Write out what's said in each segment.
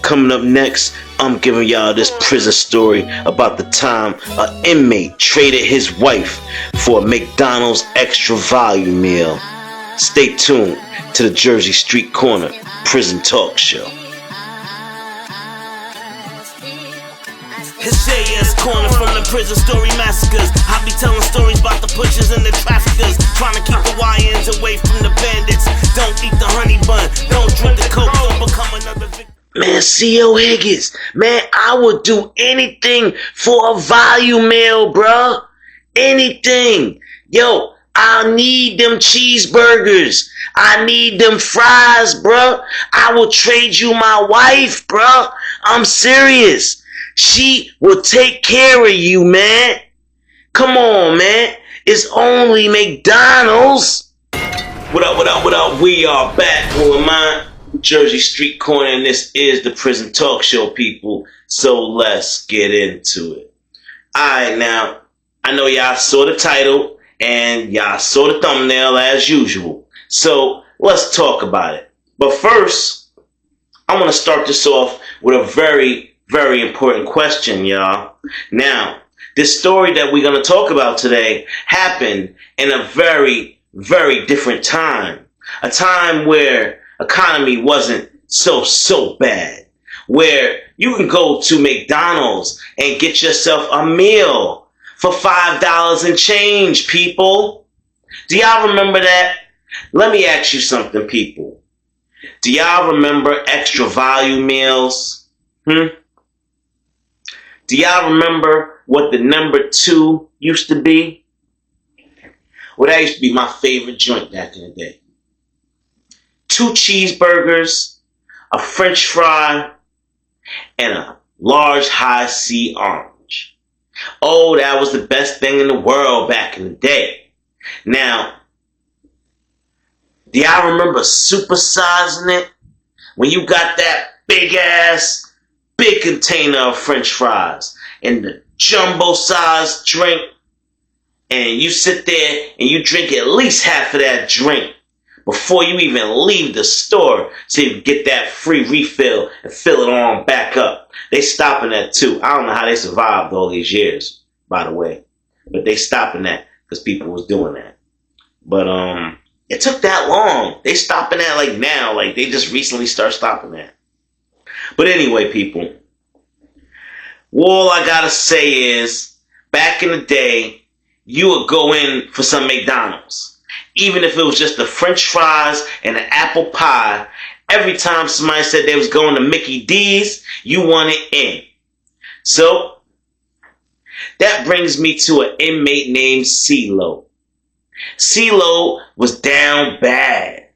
Coming up next, I'm giving y'all this prison story about the time an inmate traded his wife for a McDonald's extra value meal. Stay tuned to the Jersey Street Corner Prison Talk Show. It's JS Corner from the prison story massacres. I be telling stories about the pushers and the traffickers, trying to keep the YNs away from the bandits. Don't eat the honey bun, don't drink the coke, don't become another victim. Man, CO Higgins, man, I would do anything for a value meal, bruh. Anything. Yo, I need them cheeseburgers. I need them fries, bruh. I will trade you my wife, bruh. I'm serious. She will take care of you, man. Come on, man. It's only McDonald's. What up, what up, what up? We are back with my Jersey Street Corner, and this is the Prison Talk Show, people. So let's get into it. Alright, now, I know y'all saw the title and y'all saw the thumbnail as usual. So let's talk about it. But first, I want to start this off with a very important question, y'all. Now, this story that we're going to talk about today happened in a very different time. A time where economy wasn't so bad. Where you can go to McDonald's and get yourself a meal for $5 and change, people. Do y'all remember that? Let me ask you something, people. Do y'all remember extra value meals? Do y'all remember what the number 2 used to be? Well, that used to be my favorite joint back in the day. 2 cheeseburgers, a French fry, and a large high-C orange. Oh, that was the best thing in the world back in the day. Now, do y'all remember supersizing it? When you got that big container of French fries and the jumbo-sized drink, and you sit there and you drink at least half of that drink before you even leave the store so you can get that free refill and fill it on back up. They stopping that too. I don't know how they survived all these years, by the way. But they stopping that because people was doing that. But it took that long. They stopping that like now. Like they just recently start stopping that. But anyway, people, all I gotta say is, back in the day, you would go in for some McDonald's. Even if it was just the French fries and an apple pie, every time somebody said they was going to Mickey D's, you wanted in. So, that brings me to an inmate named CeeLo. CeeLo was down bad.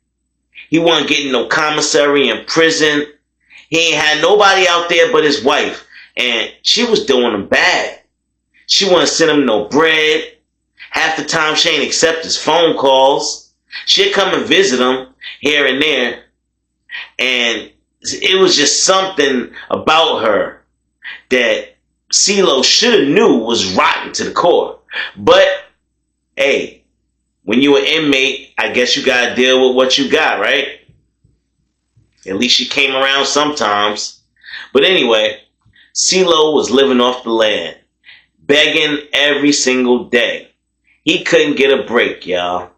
He wasn't getting no commissary in prison. He ain't had nobody out there but his wife, and she was doing him bad. She wouldn't send him no bread. Half the time she ain't accept his phone calls. She'd come and visit him here and there, and it was just something about her that CeeLo should have knew was rotten to the core. But, hey, when you an inmate, I guess you gotta deal with what you got, right? At least she came around sometimes. But anyway, CeeLo was living off the land, begging every single day. He couldn't get a break, y'all.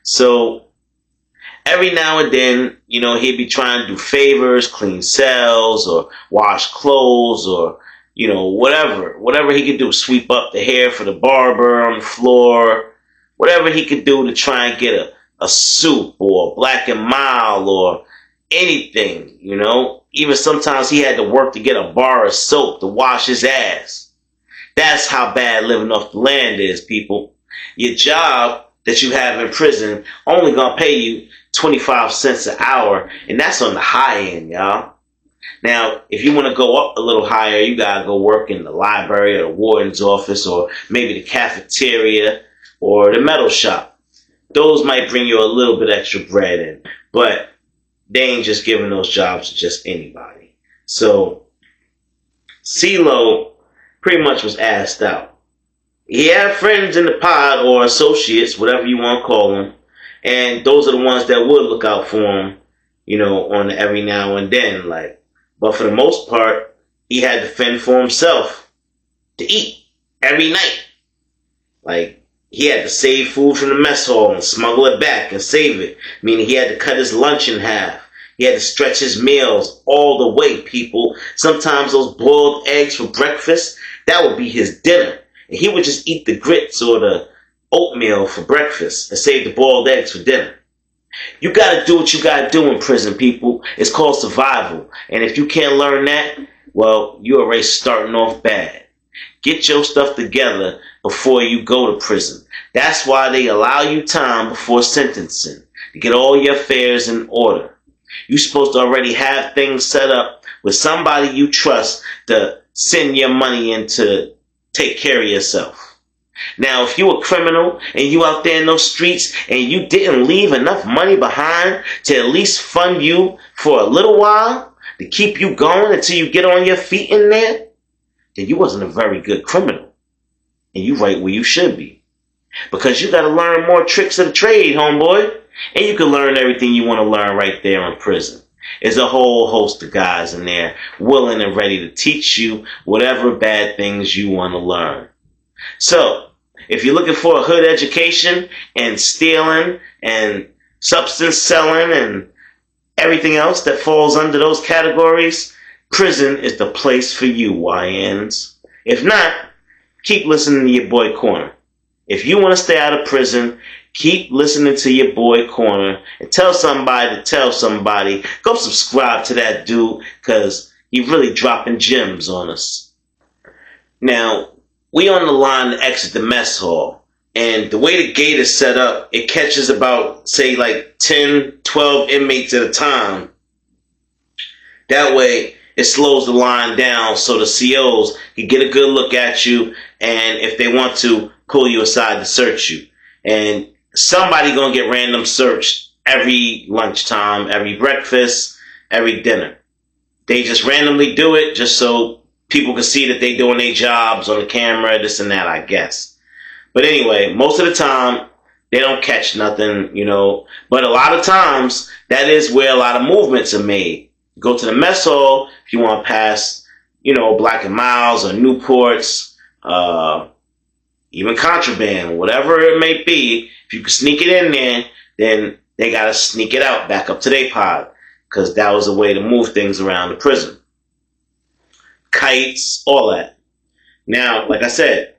So, every now and then, you know, he'd be trying to do favors, clean cells, or wash clothes, or, you know, whatever he could do. Sweep up the hair for the barber on the floor. Whatever he could do to try and get a soup, or Black and Mild, or anything, you know. Even sometimes he had to work to get a bar of soap to wash his ass. That's how bad living off the land is, people. Your job that you have in prison only gonna pay you 25 cents an hour, and that's on the high end, y'all. Now, if you want to go up a little higher, you gotta go work in the library or the warden's office, or maybe the cafeteria or the metal shop. Those might bring you a little bit extra bread in, but they ain't just giving those jobs to just anybody. So, CeeLo pretty much was asked out. He had friends in the pod, or associates, whatever you want to call them, and those are the ones that would look out for him, you know, on every now and then. Like, But for the most part, he had to fend for himself to eat every night. Like, he had to save food from the mess hall and smuggle it back and save it. Meaning he had to cut his lunch in half. He had to stretch his meals all the way, people. Sometimes those boiled eggs for breakfast, that would be his dinner. And he would just eat the grits or the oatmeal for breakfast and save the boiled eggs for dinner. You gotta do what you gotta do in prison, people. It's called survival. And if you can't learn that, well, you're already starting off bad. Get your stuff together before you go to prison. That's why they allow you time before sentencing, to get all your affairs in order. You're supposed to already have things set up with somebody you trust to send your money in to take care of yourself. Now, if you a criminal and you out there in those streets and you didn't leave enough money behind to at least fund you for a little while, to keep you going until you get on your feet in there, then you wasn't a very good criminal. And you right where you should be. Because you got to learn more tricks of the trade, homeboy. And you can learn everything you want to learn right there in prison. There's a whole host of guys in there willing and ready to teach you whatever bad things you want to learn. So, if you're looking for a hood education and stealing and substance selling and everything else that falls under those categories, prison is the place for you, YNs. If not, keep listening to your boy Corner. If you want to stay out of prison, keep listening to your boy Corner and tell somebody to tell somebody. Go subscribe to that dude because he really dropping gems on us. Now, we on the line to exit the mess hall. And the way the gate is set up, it catches about, say, like 10, 12 inmates at a time. That way, it slows the line down so the COs can get a good look at you and if they want to, pull you aside to search you. And somebody gonna get random searched every lunchtime, every breakfast, every dinner. They just randomly do it just so people can see that they doing their jobs on the camera, this and that, I guess. But anyway, most of the time, they don't catch nothing, you know. But a lot of times, that is where a lot of movements are made. Go to the mess hall if you want to pass, you know, Black and Miles or Newports, even contraband, whatever it may be. If you can sneak it in there, then they got to sneak it out back up to their pod because that was a way to move things around the prison. Kites, all that. Now, like I said,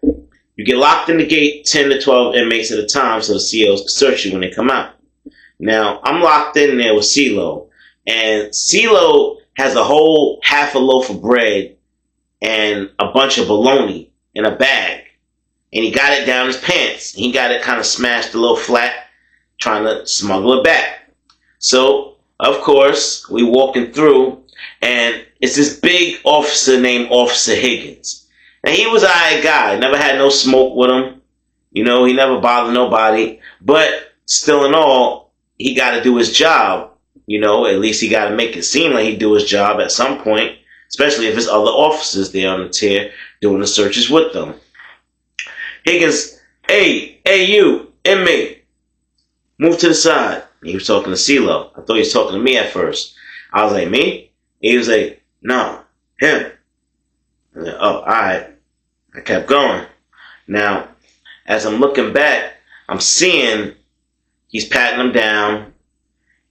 you get locked in the gate 10 to 12 inmates at a time so the COs can search you when they come out. Now, I'm locked in there with CeeLo. And CeeLo has a whole half a loaf of bread and a bunch of bologna in a bag. And he got it down his pants. He got it kind of smashed a little flat, trying to smuggle it back. So, of course, we walking through, and it's this big officer named Officer Higgins. And he was an alright guy. Never had no smoke with him. You know, he never bothered nobody. But still in all, he got to do his job. You know, at least he got to make it seem like he do his job at some point. Especially if there's other officers there on the tier doing the searches with them. Higgins, hey you, inmate, move to the side. He was talking to CeeLo. I thought he was talking to me at first. I was like, me? He was like, no, him. I was like, oh, alright. I kept going. Now, as I'm looking back, I'm seeing he's patting him down.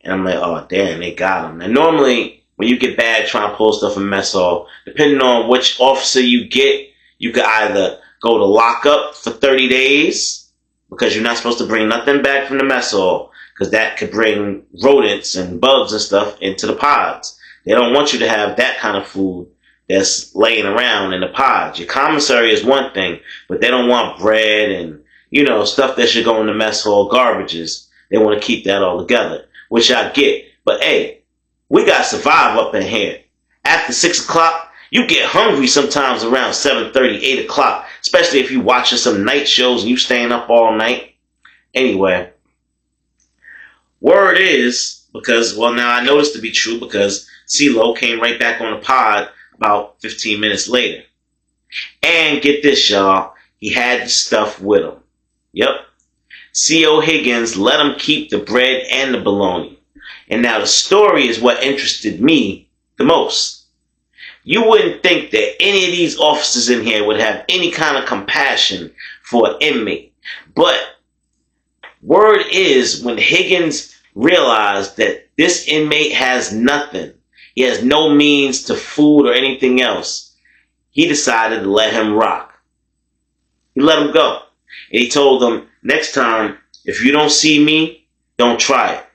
And I'm like, oh, damn, they got him. Now, normally, when you get bad trying to pull stuff in mess hall, depending on which officer you get, you could either go to lockup for 30 days because you're not supposed to bring nothing back from the mess hall because that could bring rodents and bugs and stuff into the pods. They don't want you to have that kind of food that's laying around in the pods. Your commissary is one thing, but they don't want bread and, you know, stuff that should go in the mess hall, garbages. They want to keep that all together, which I get. But hey, we got to survive up in here. After 6 o'clock, you get hungry sometimes around 7:30, 8 o'clock, especially if you're watching some night shows and you staying up all night. Anyway, word is, because, well, now I know this to be true because CeeLo came right back on the pod about 15 minutes later. And get this, y'all, he had the stuff with him. Yep. CO Higgins let him keep the bread and the bologna. And now the story is what interested me the most. You wouldn't think that any of these officers in here would have any kind of compassion for an inmate. But word is, when Higgins realized that this inmate has nothing, he has no means to food or anything else, he decided to let him rock. He let him go. And he told them, next time, if you don't see me, don't try it.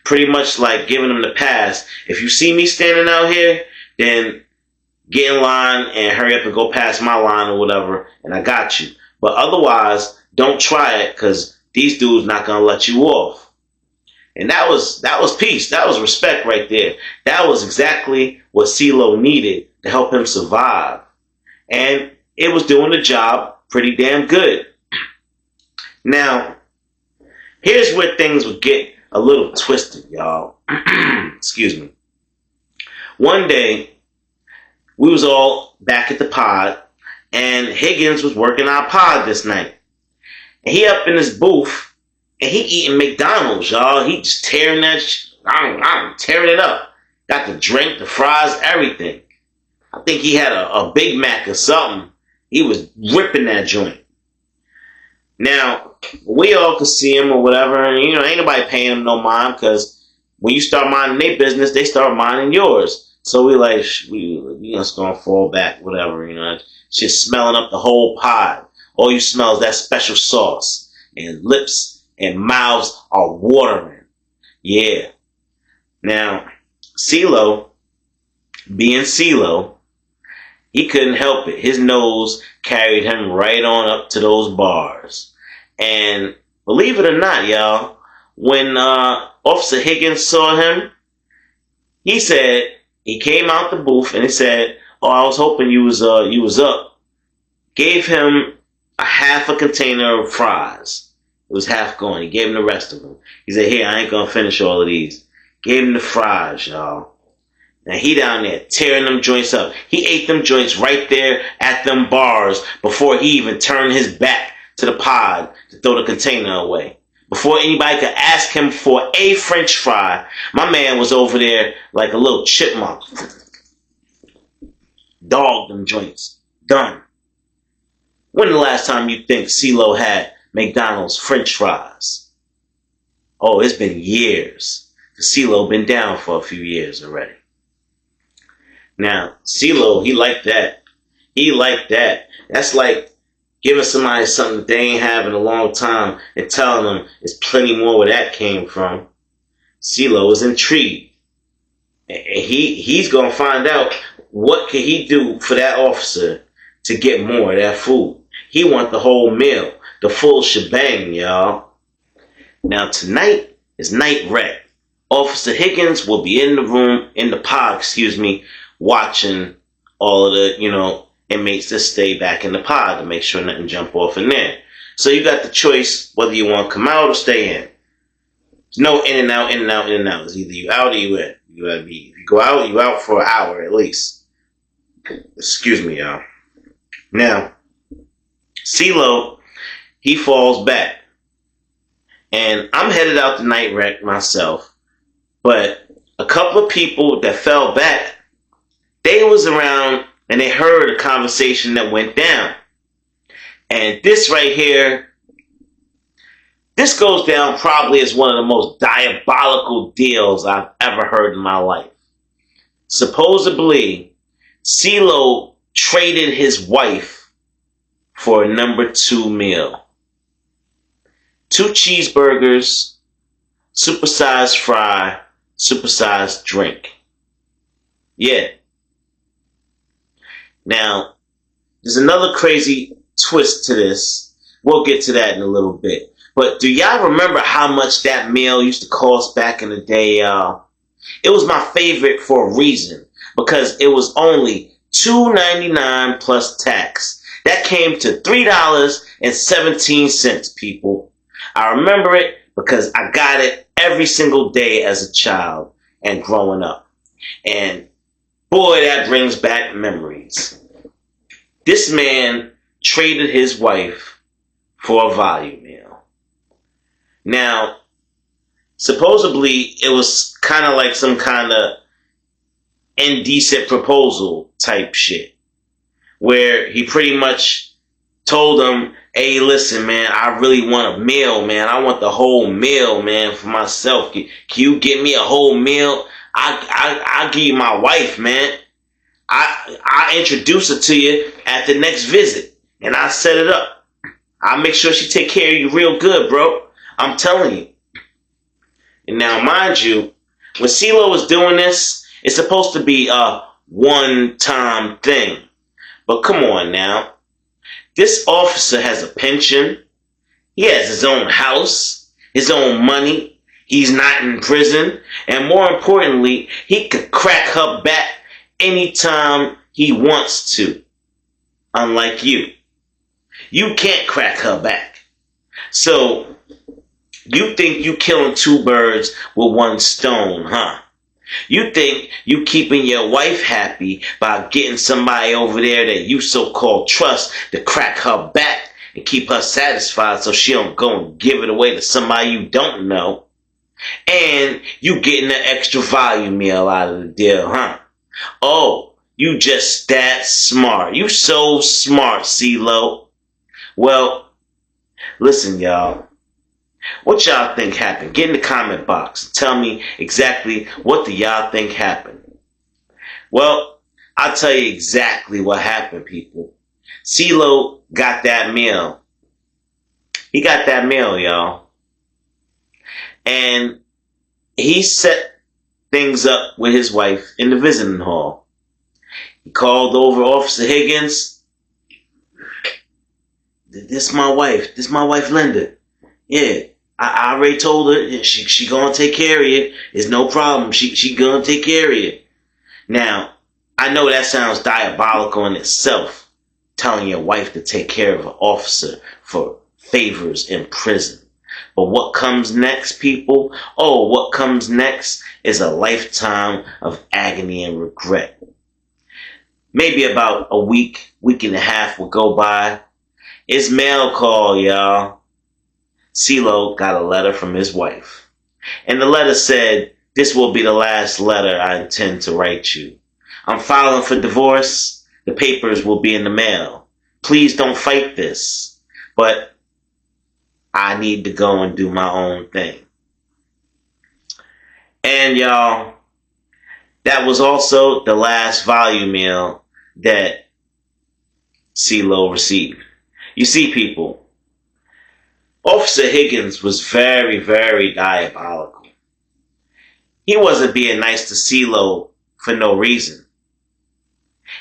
Pretty much like giving him the pass. If you see me standing out here, then get in line and hurry up and go past my line or whatever, and I got you. But otherwise, don't try it, because these dudes not going to let you off. And that was peace. That was respect right there. That was exactly what CeeLo needed to help him survive. And it was doing the job pretty damn good. Now, here's where things would get a little twisted, y'all. Excuse me. One day, we was all back at the pod, and Higgins was working our pod this night. And he up in his booth, and he eating McDonald's, y'all. He just tearing that tearing it up. Got the drink, the fries, everything. I think he had a Big Mac or something. He was ripping that joint. Now, we all could see him or whatever, and ain't nobody paying him no mind, because when you start minding their business, they start minding yours. So we just gonna fall back, whatever, It's just smelling up the whole pod. All you smell is that special sauce, and lips and mouths are watering. Yeah. Now, CeeLo, being CeeLo, he couldn't help it. His nose carried him right on up to those bars. And believe it or not, y'all, when Officer Higgins saw him, he said, he came out the booth and he said, "Oh, I was hoping you was up." Gave him a half a container of fries. It was half gone. He gave him the rest of them. He said, "Here, I ain't gonna finish all of these." Gave him the fries, y'all. Now he down there tearing them joints up. He ate them joints right there at them bars before he even turned his back to the pod to throw the container away. Before anybody could ask him for a French fry, my man was over there like a little chipmunk. Dog them joints. Done. When the last time you think CeeLo had McDonald's French fries? Oh, it's been years. CeeLo been down for a few years already. Now, CeeLo, he liked that. He liked that. That's like giving somebody something that they ain't have in a long time and telling them there's plenty more where that came from. CeeLo is intrigued. And he's going to find out what can he do for that officer to get more of that food. He want the whole meal, the full shebang, y'all. Now, tonight is night rec. Officer Higgins will be in the pod, watching all of the, inmates that stay back in the pod to make sure nothing jump off in there. So you got the choice whether you want to come out or stay in. There's no in and out, in and out, in and out. It's either you out or you in. You gotta be. If you go out, you out for an hour at least. Excuse me, y'all. Now, CeeLo, he falls back. And I'm headed out to night rec myself. But a couple of people that fell back, they was around and they heard a conversation that went down. And this right here, this goes down probably as one of the most diabolical deals I've ever heard in my life. Supposedly, CeeLo traded his wife for a number 2 meal. 2 cheeseburgers, supersized fry, supersized drink. Yeah. Now, there's another crazy twist to this. We'll get to that in a little bit. But do y'all remember how much that meal used to cost back in the day, y'all? It was my favorite for a reason. Because it was only $2.99 plus tax. That came to $3.17, people. I remember it because I got it every single day as a child and growing up. And boy, that brings back memories. This man traded his wife for a volume meal. Now, supposedly, it was kind of like some kind of indecent proposal type shit, where he pretty much told him, hey, listen, man, I really want a meal, man. I want the whole meal, man, for myself. Can you get me a whole meal? I'll give you my wife, man. I introduce her to you at the next visit, and I set it up. I'll make sure she take care of you real good, bro. I'm telling you. And now, mind you, when CeeLo was doing this, it's supposed to be a one-time thing. But come on now. This officer has a pension. He has his own house, his own money. He's not in prison. And more importantly, he could crack her back anytime he wants to. Unlike you. You can't crack her back. So, you think you killing two birds with one stone, huh? You think you keeping your wife happy by getting somebody over there that you so-called trust to crack her back and keep her satisfied so she don't go and give it away to somebody you don't know. And you getting an extra volume meal out of the deal, huh? Oh, you just that smart. You so smart, CeeLo. Well, listen, y'all. What y'all think happened? Get in the comment box and tell me exactly what do y'all think happened. Well, I'll tell you exactly what happened, people. CeeLo got that meal. He got that meal, y'all. And he set things up with his wife in the visiting hall. He called over Officer Higgins. This my wife Linda. Yeah, I already told her she gonna take care of you. It's no problem. She gonna take care of you. Now, I know that sounds diabolical in itself, telling your wife to take care of an officer for favors in prison. But what comes next, people? Oh, what comes next is a lifetime of agony and regret. Maybe about a week and a half will go by. It's mail call, y'all. CeeLo got a letter from his wife. And the letter said, this will be the last letter I intend to write you. I'm filing for divorce. The papers will be in the mail. Please don't fight this. But I need to go and do my own thing. And y'all, that was also the last volume meal that CeeLo received. You see, people, Officer Higgins was very, very diabolical. He wasn't being nice to CeeLo for no reason.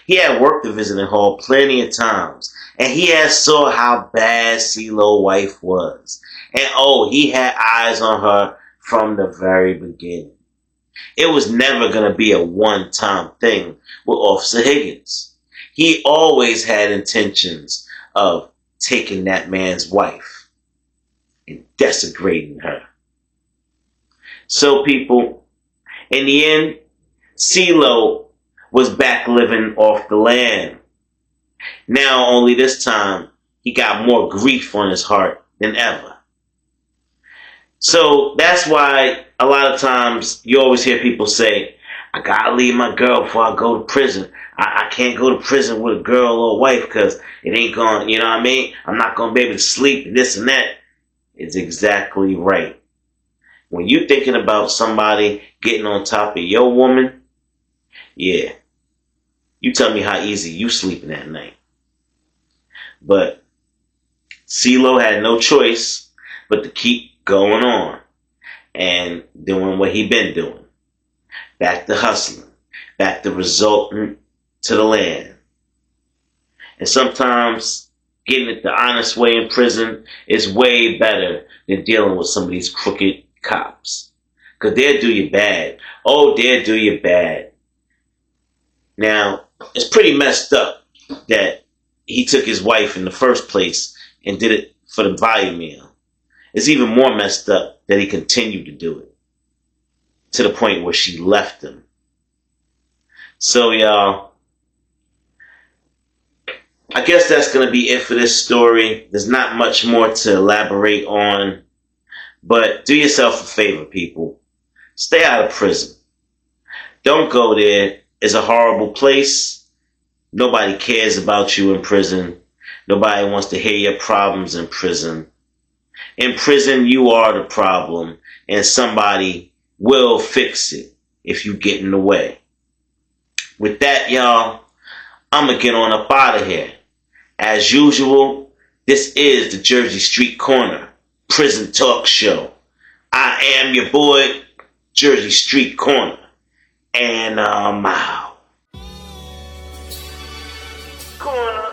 He had worked the visiting hall plenty of times, and he had saw how bad CeeLo's wife was. And oh, he had eyes on her from the very beginning. It was never going to be a one-time thing with Officer Higgins. He always had intentions of taking that man's wife and desecrating her. So, people, in the end, CeeLo was back living off the land. Now, only this time, he got more grief on his heart than ever. So, that's why a lot of times you always hear people say, I gotta leave my girl before I go to prison. I can't go to prison with a girl or a wife because it ain't going, you know what I mean? I'm not going to be able to sleep and this and that. It's exactly right. When you're thinking about somebody getting on top of your woman, yeah, you tell me how easy you sleeping at night. But CeeLo had no choice but to keep going on and doing what he been doing. Back to hustling. Back to resulting to the land. And sometimes getting it the honest way in prison is way better than dealing with some of these crooked cops. Because they'll do you bad. Oh, they'll do you bad. Now, it's pretty messed up that he took his wife in the first place and did it for the volume meal. It's even more messed up that he continued to do it. To the point where she left him. So, y'all, I guess that's going to be it for this story. There's not much more to elaborate on. But do yourself a favor, people. Stay out of prison. Don't go there. is a horrible place. Nobody cares about you in prison. Nobody wants to hear your problems in prison. In prison, you are the problem, and somebody will fix it if you get in the way. With that, y'all, I'm going to get on up out of here. As usual, this is the Jersey Street Corner Prison Talk Show. I am your boy, Jersey Street Corner, and I'm out. Corner.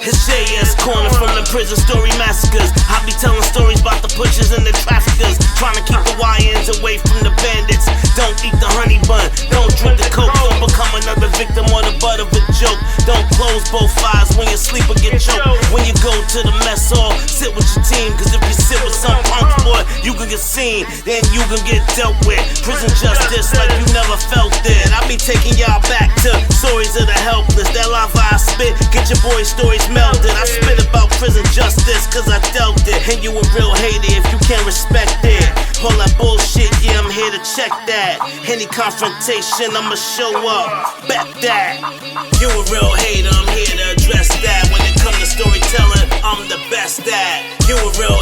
It's JS Corner from the prison story massacres. I be telling stories about the pushers and the traffickers, trying to keep the YNs away from the bandits. Don't eat the honey bun, don't drink the coke, don't become another victim or the butt of a joke. Don't close both eyes when you sleep or get choked. When you go to the mess hall, sit with your team, cause if you sit with some punk boy, you can get seen, then you can get dealt with. Prison justice like you never felt it. I be taking y'all back to stories of the helpless. That lava I spit, get your boys' stories melted. I spit about prison justice cause I dealt it. And you a real hater if you can't respect it. All that bullshit, yeah, I'm here to check that. Any confrontation, I'ma show up. Bet that. You a real hater, I'm here to address that. When it comes to storytelling, I'm the best at. You a real